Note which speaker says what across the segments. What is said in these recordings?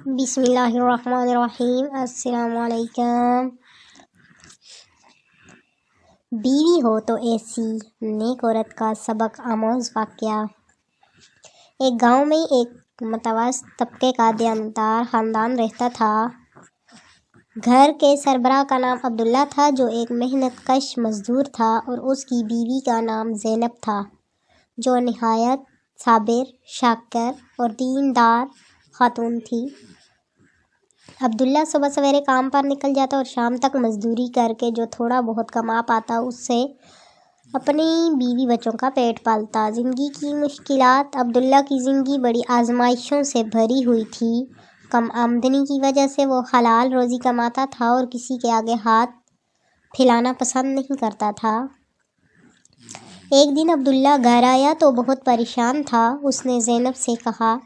Speaker 1: بسم اللہ الرحمن الرحیم۔ السلام علیکم۔ بیوی ہو تو ایسی نیک عورت کا سبق آموز واقعہ۔ ایک گاؤں میں ایک متوسط طبقے کا دیانتدار خاندان رہتا تھا۔ گھر کے سربراہ کا نام عبداللہ تھا، جو ایک محنت کش مزدور تھا، اور اس کی بیوی کا نام زینب تھا، جو نہایت صابر، شاکر اور دیندار خاتون تھی۔ عبداللہ صبح سویرے کام پر نکل جاتا اور شام تک مزدوری کر کے جو تھوڑا بہت کما پاتا اس سے اپنی بیوی بچوں کا پیٹ پالتا۔ زندگی کی مشکلات۔ عبداللہ کی زندگی بڑی آزمائشوں سے بھری ہوئی تھی۔ کم آمدنی کی وجہ سے وہ حلال روزی کماتا تھا اور کسی کے آگے ہاتھ پھیلانا پسند نہیں کرتا تھا۔ ایک دن عبداللہ گھر آیا تو بہت پریشان تھا۔ اس نے زینب سے کہا،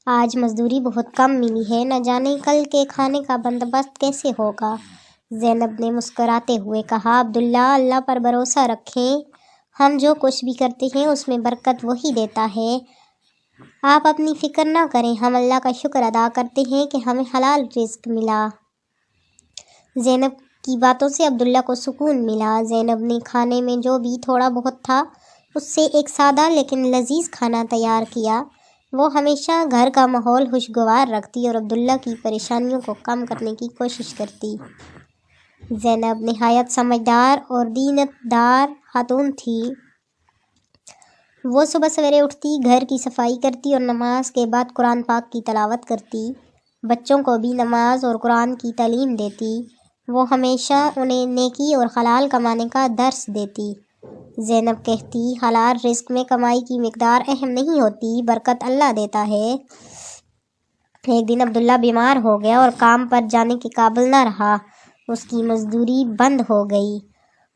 Speaker 1: آج مزدوری بہت کم ملی ہے، نہ جانے کل کے کھانے کا بندوبست کیسے ہوگا۔ زینب نے مسکراتے ہوئے کہا، عبداللہ، اللہ پر بھروسہ رکھیں، ہم جو کچھ بھی کرتے ہیں اس میں برکت وہی دیتا ہے۔ آپ اپنی فکر نہ کریں، ہم اللہ کا شکر ادا کرتے ہیں کہ ہمیں حلال رزق ملا۔ زینب کی باتوں سے عبداللہ کو سکون ملا۔ زینب نے کھانے میں جو بھی تھوڑا بہت تھا اس سے ایک سادہ لیکن لذیذ کھانا تیار کیا۔ وہ ہمیشہ گھر کا ماحول خوشگوار رکھتی اور عبداللہ کی پریشانیوں کو کم کرنے کی کوشش کرتی۔ زینب نہایت سمجھدار اور دیندار خاتون تھی۔ وہ صبح سویرے اٹھتی، گھر کی صفائی کرتی اور نماز کے بعد قرآن پاک کی تلاوت کرتی۔ بچوں کو بھی نماز اور قرآن کی تعلیم دیتی۔ وہ ہمیشہ انہیں نیکی اور حلال کمانے کا درس دیتی۔ زینب کہتی، حلال رزق میں کمائی کی مقدار اہم نہیں ہوتی، برکت اللہ دیتا ہے۔ ایک دن عبداللہ بیمار ہو گیا اور کام پر جانے کے قابل نہ رہا۔ اس کی مزدوری بند ہو گئی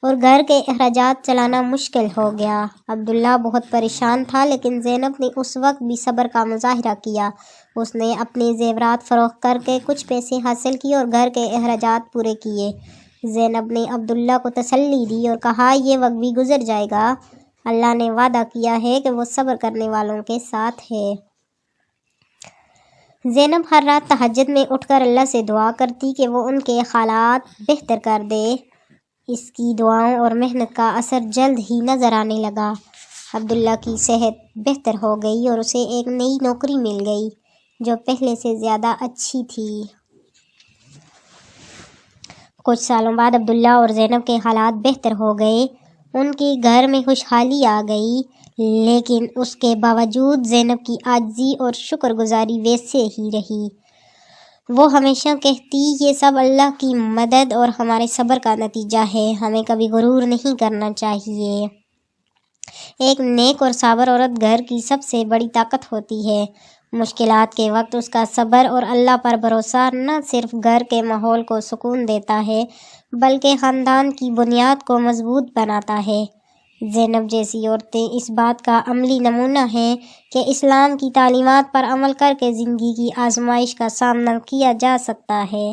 Speaker 1: اور گھر کے اخراجات چلانا مشکل ہو گیا۔ عبداللہ بہت پریشان تھا، لیکن زینب نے اس وقت بھی صبر کا مظاہرہ کیا۔ اس نے اپنے زیورات فروخت کر کے کچھ پیسے حاصل کیے اور گھر کے اخراجات پورے کیے۔ زینب نے عبداللہ کو تسلی دی اور کہا، یہ وقت بھی گزر جائے گا، اللہ نے وعدہ کیا ہے کہ وہ صبر کرنے والوں کے ساتھ ہے۔ زینب ہر رات تہجد میں اٹھ کر اللہ سے دعا کرتی کہ وہ ان کے حالات بہتر کر دے۔ اس کی دعاؤں اور محنت کا اثر جلد ہی نظر آنے لگا۔ عبداللہ کی صحت بہتر ہو گئی اور اسے ایک نئی نوکری مل گئی جو پہلے سے زیادہ اچھی تھی۔ کچھ سالوں بعد عبداللہ اور زینب کے حالات بہتر ہو گئے۔ ان کے گھر میں خوشحالی آ گئی، لیکن اس کے باوجود زینب کی عاجزی اور شکر گزاری ویسے ہی رہی۔ وہ ہمیشہ کہتی، یہ سب اللہ کی مدد اور ہمارے صبر کا نتیجہ ہے، ہمیں کبھی غرور نہیں کرنا چاہیے۔ ایک نیک اور صابر عورت گھر کی سب سے بڑی طاقت ہوتی ہے۔ مشکلات کے وقت اس کا صبر اور اللہ پر بھروسہ نہ صرف گھر کے ماحول کو سکون دیتا ہے بلکہ خاندان کی بنیاد کو مضبوط بناتا ہے۔ زینب جیسی عورتیں اس بات کا عملی نمونہ ہیں کہ اسلام کی تعلیمات پر عمل کر کے زندگی کی آزمائش کا سامنا کیا جا سکتا ہے۔